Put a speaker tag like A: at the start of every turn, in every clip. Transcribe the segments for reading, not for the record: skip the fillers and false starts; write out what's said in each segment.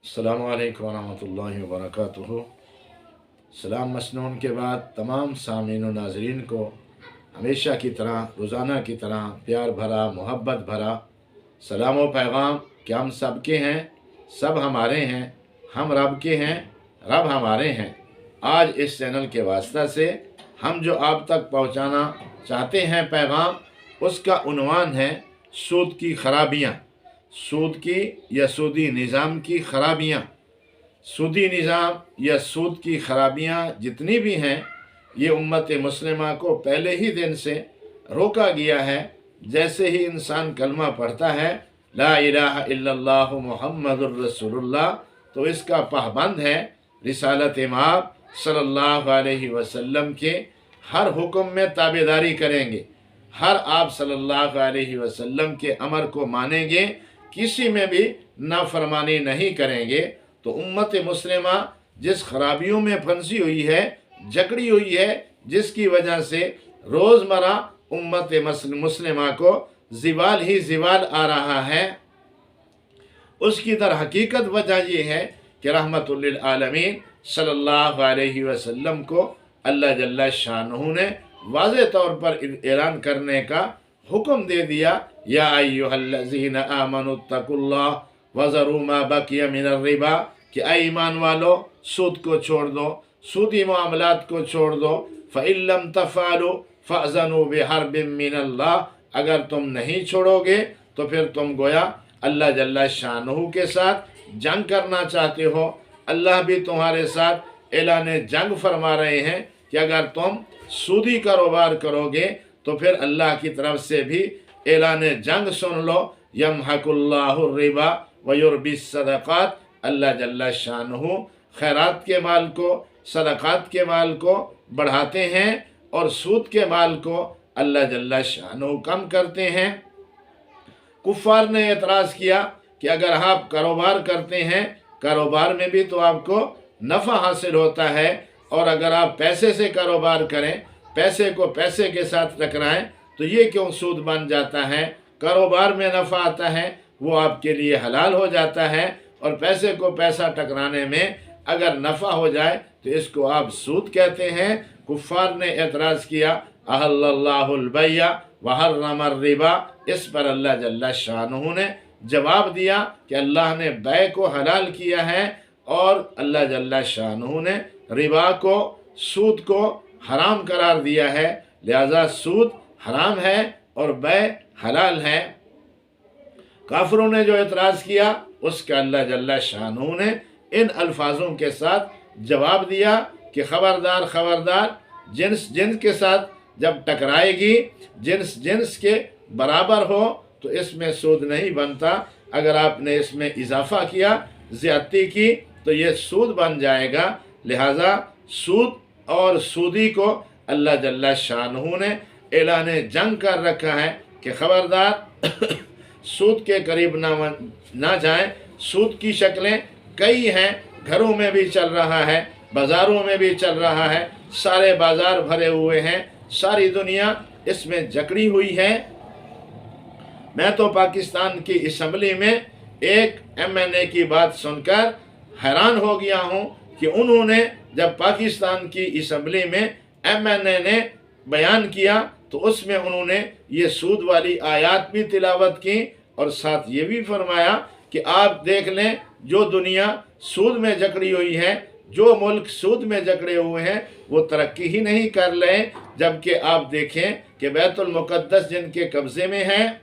A: अस्सलामु अलैकुम वरहमतुल्लाहि वबरकातुहू। सलाम मसनून के बाद तमाम सामीन व नाज़रीन को हमेशा की तरह रोज़ाना की तरह प्यार भरा मोहब्बत भरा सलाम व पैगाम कि हम सब के हैं, सब हमारे हैं, हम रब के हैं, रब हमारे हैं। आज इस चैनल के वास्ता से हम जो आप तक पहुंचाना चाहते हैं पैगाम, उसका उन्वान है सूद की खराबियाँ, सूद की या सूदी निज़ाम की खराबियाँ। सूदी निज़ाम या सूद की खराबियाँ जितनी भी हैं, ये उम्मत मुस्लिमा को पहले ही दिन से रोका गया है। जैसे ही इंसान कलमा पढ़ता है ला इलाहा इल्लल्लाहु मुहम्मदुर रसूलुल्लाह, तो इसका पाबंद है रिसालत इमाम सल्लल्लाहु अलैहि वसल्लम के हर हुक्म में ताबेदारी करेंगे, हर आप सल्लल्लाहु अलैहि वसल्लम के अमर को मानेंगे, किसी में भी नाफरमानी नहीं करेंगे। तो उम्मत मुस्लिमा जिस खराबियों में फंसी हुई है, जकड़ी हुई है, जिसकी वजह से रोज़मर्रा उम्मत मुस्लिमा को ज़िवाल ही ज़िवाल आ रहा है, उसकी दर हकीकत वजह ये है कि रहमतुल लिल आलमीन सल्लल्लाहु अलैहि वसल्लम को अल्लाह जल्ला शानहू ने वाज़े तौर पर ऐलान करने का हुक्म दे दिया, या अय्युहल्लज़ीना आमनुत्तकुल्लाह वज़रू मा बकिया मिनर रिबा, कि ऐ ईमान वालो सूद को छोड़ दो, सूदी मामलात को छोड़ दो। फ़इल्लम तफ़अलू फ़अज़नू बिहर्बिम मिनल्लाह, अगर तुम नहीं छोड़ोगे तो फिर तुम गोया अल्लाह जल्ला शानहू के साथ जंग करना चाहते हो। अल्लाह भी तुम्हारे साथ ऐलान जंग फरमा रहे हैं कि अगर तुम सूदी कारोबार करोगे तो फिर अल्लाह की तरफ से भी ऐलान जंग सुन लो। यमहकुल्लाहु रिबा व युरबिस सदक़ात, अल्लाह जल्ला शानहू खैरात के माल को, सदक़ात के माल को बढ़ाते हैं और सूद के माल को अल्लाह जल्ला शानहू कम करते हैं। कुफ़ार ने एतराज़ किया कि अगर आप कारोबार करते हैं, कारोबार में भी तो आपको नफ़ा हासिल होता है, और अगर आप पैसे से कारोबार करें, पैसे को पैसे के साथ टकराएं, तो ये क्यों सूद बन जाता है? कारोबार में नफ़ा आता है, वो आपके लिए हलाल हो जाता है, और पैसे को पैसा टकराने में अगर नफ़ा हो जाए तो इसको आप सूद कहते हैं। कुफ़ार ने एतराज़ किया अहल्लल्लाहुल बैया व हर्रमर रिबा, इस पर अल्लाह जल्ला शानहू ने जवाब दिया कि अल्लाह ने बै को हलाल किया है और अल्लाह जल्ला शानहू ने रिबा को, सूद को हराम करार दिया है। लिहाजा सूद हराम है और बै हलाल है। काफिरों ने जो एतराज़ किया उसका अल्लाह जल्ला शानहू ने इन अल्फाजों के साथ जवाब दिया कि ख़बरदार ख़बरदार, जिन्स जिन्स के साथ जब टकराएगी, जिन्स जिन्स के बराबर हो तो इसमें सूद नहीं बनता। अगर आपने इसमें इजाफा किया, ज़्यादती की, तो ये सूद बन जाएगा। लिहाजा सूद और सूदी को अल्लाह जल्ला शानहू ने ऐलान जंग कर रखा है कि ख़बरदार सूद के करीब ना जाएं। सूद की शक्लें कई हैं, घरों में भी चल रहा है, बाज़ारों में भी चल रहा है, सारे बाज़ार भरे हुए हैं, सारी दुनिया इसमें जकड़ी हुई है। मैं तो पाकिस्तान की असम्बली में एक MNA की बात सुनकर हैरान हो गया हूँ कि उन्होंने जब पाकिस्तान की असम्बली में MNA ने बयान किया तो उसमें उन्होंने ये सूद वाली आयत भी तिलावत की और साथ ये भी फरमाया कि आप देख लें, जो दुनिया सूद में जकड़ी हुई है, जो मुल्क सूद में जकड़े हुए हैं, वो तरक्की ही नहीं कर रहे। जबकि आप देखें कि बैतुल मुक़द्दस जिनके कब्ज़े में है,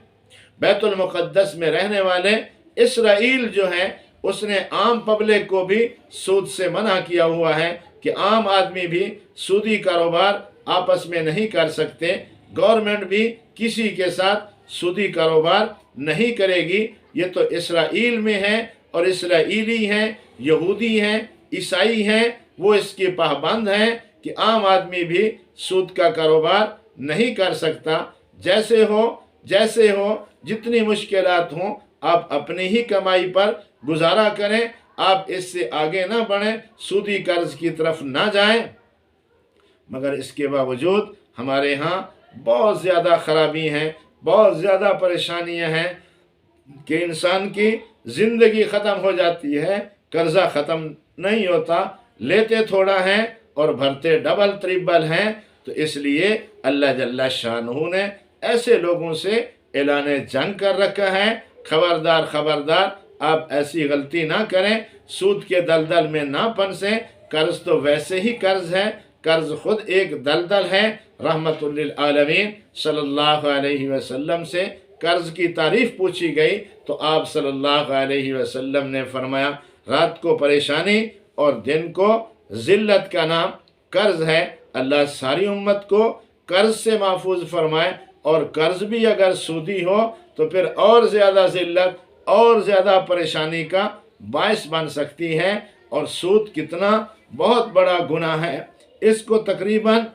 A: बैतुल मुक़द्दस में रहने वाले इसराइल जो है, उसने आम पब्लिक को भी सूद से मना किया हुआ है कि आम आदमी भी सूदी कारोबार आपस में नहीं कर सकते। गवर्नमेंट भी किसी के साथ सूदी कारोबार नहीं करेगी। ये तो इसराइल में है और इसराइली हैं, यहूदी हैं, ईसाई हैं, वो इसके पाबंद हैं कि आम आदमी भी सूद का कारोबार नहीं कर सकता। जैसे हो जितनी मुश्किलात हों, आप अपनी ही कमाई पर गुजारा करें, आप इससे आगे ना बढ़ें, सूदी कर्ज की तरफ ना जाएं। मगर इसके बावजूद हमारे यहाँ बहुत ज़्यादा ख़राबी हैं, बहुत ज़्यादा परेशानियां हैं कि इंसान की ज़िंदगी ख़त्म हो जाती है, कर्जा ख़त्म नहीं होता, लेते थोड़ा हैं और भरते डबल ट्रिपल हैं। तो इसलिए अल्लाह जल्ला शानहू ने ऐसे लोगों से ऐलान जंग कर रखा है, खबरदार खबरदार आप ऐसी गलती ना करें, सूद के दलदल में ना फंसें। कर्ज तो वैसे ही कर्ज है, कर्ज खुद एक दलदल है। रहमतुल लिल आलमीन सल्लल्लाहु अलैहि वसल्लम से कर्ज की तारीफ पूछी गई तो आप सल्लल्लाहु अलैहि वसल्लम ने फरमाया, रात को परेशानी और दिन को ज़िल्लत का नाम कर्ज है। अल्लाह सारी उम्मत को कर्ज से महफूज फरमाए, और कर्ज भी अगर सूदी हो तो फिर और ज़्यादा ज़िल्लत और ज़्यादा परेशानी का बायस बन सकती है। और सूद कितना बहुत बड़ा गुनाह है, इसको तकरीबन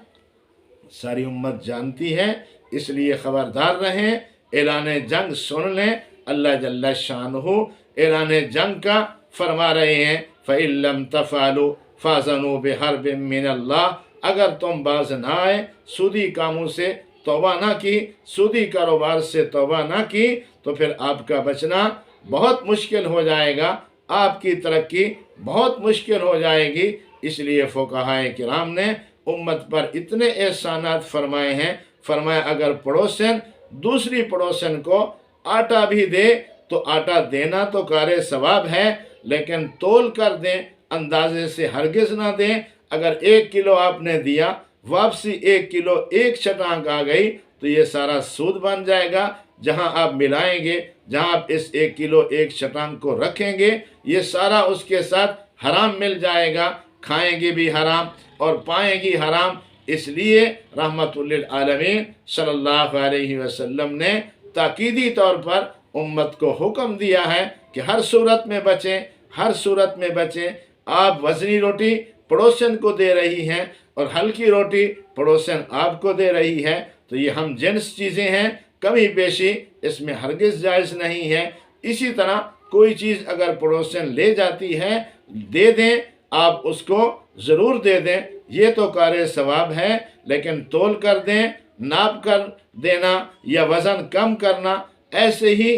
A: सारी उम्मत जानती है। इसलिए ख़बरदार रहें, ऐलान जंग सुन लें। अल्लाह जल्ला शानहू ऐलान जंग का फरमा रहे हैं, फ़इल्लम तफ़अलू फ़अज़नू बिहर्बिम मिनल्लाह। अगर तुम बाज ना आए, सूदी कामों से तौबा ना की, सूदी कारोबार से तौबा ना की, तो फिर आपका बचना बहुत मुश्किल हो जाएगा, आपकी तरक्की बहुत मुश्किल हो जाएगी। इसलिए फ़ुक़हाए किराम ने उम्मत पर इतने एहसानात फरमाए हैं। फरमाया अगर पड़ोसन दूसरी पड़ोसन को आटा भी दे तो आटा देना तो कारे सवाब है, लेकिन तोल कर दें, अंदाजे से हरगिज़ ना दें। अगर 1 किलो आपने दिया, वापसी 1 किलो 1 छटांक आ गई तो ये सारा सूद बन जाएगा। जहां आप मिलाएंगे, जहां आप इस 1 किलो 1 छटांक को रखेंगे, ये सारा उसके साथ हराम मिल जाएगा, खाएंगे भी हराम और पाएंगी हराम। इसलिए रहमतुल लिल आलमीन सल्लल्लाहु अलैहि वसल्लम ने ताकीदी तौर पर उम्मत को हुक्म दिया है कि हर सूरत में बचें, हर सूरत में बचें। आप वज़नी रोटी पड़ोसन को दे रही हैं और हल्की रोटी पड़ोसन आपको दे रही है, तो ये हम जिन्स चीज़ें हैं, कमी पेशी इसमें हरगिज़ जायज़ नहीं है। इसी तरह कोई चीज़ अगर पड़ोसन ले जाती है, दे दें, आप उसको ज़रूर दे दें, ये तो कारे सवाब है। लेकिन तोल कर दें, नाप कर देना या वज़न कम करना, ऐसे ही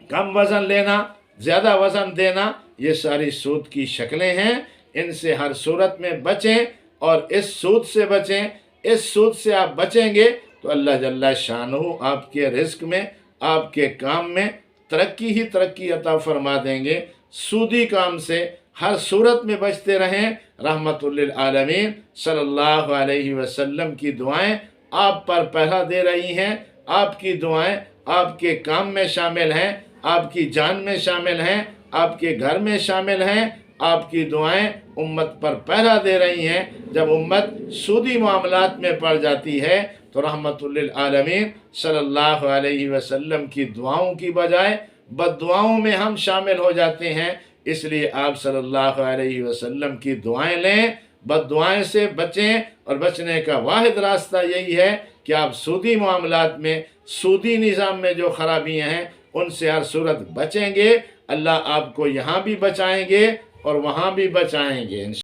A: कम वज़न लेना, ज़्यादा वज़न देना, ये सारी सूद की शक्लें हैं। इनसे हर सूरत में बचें और इस सूद से बचें। इस सूद से आप बचेंगे तो अल्लाह जल्ला शानहू आपके रिज़्क में, आपके काम में तरक्की ही तरक्की अता फरमा देंगे। सूदी काम से हर सूरत में बचते रहें। रहमतुल लिल आलमीन सल्लल्लाहु अलैहि वसल्लम की दुआएं आप पर पहरा दे रही हैं। आपकी दुआएं आपके काम में शामिल हैं, आपकी जान में शामिल हैं, आपके घर में शामिल हैं। आपकी दुआएं उम्मत पर पहरा दे रही हैं। जब उम्मत सूदी मामलात में पड़ जाती है तो रहमतुल लिल आलमीन सल्लल्लाहु अलैहि वसल्लम की दुआओं की बजाय बद्दुआओं में हम शामिल हो जाते हैं। इसलिए आप सल्लल्लाहु अलैहि वसल्लम की दुआएं लें, बद्दुआएं से बचें। और बचने का वाहिद रास्ता यही है कि आप सूदी मामलात में, सूदी निज़ाम में जो ख़राबियाँ हैं उनसे हर सूरत बचेंगे। अल्लाह आपको यहाँ भी बचाएंगे और वहाँ भी बचाएंगे।